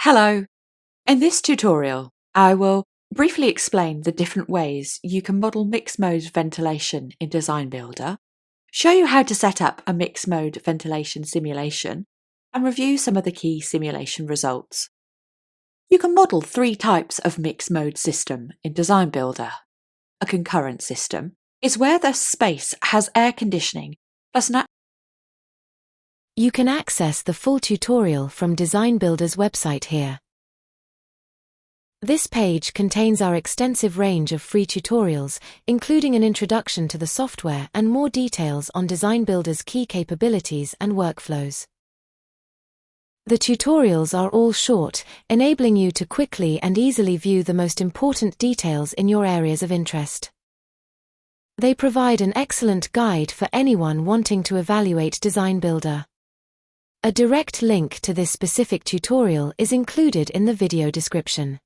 Hello! In this tutorial, I will briefly explain the different ways you can model mixed mode ventilation in Design Builder, show you how to set up a mixed mode ventilation simulation, and review some of the key simulation results. You can model three types of mixed mode system in Design Builder. A concurrent system is where the space has air conditioning plus You can access the full tutorial from Design Builder's website here. This page contains our extensive range of free tutorials, including an introduction to the software and more details on Design Builder's key capabilities and workflows. The tutorials are all short, enabling you to quickly and easily view the most important details in your areas of interest. They provide an excellent guide for anyone wanting to evaluate Design Builder. A direct link to this specific tutorial is included in the video description.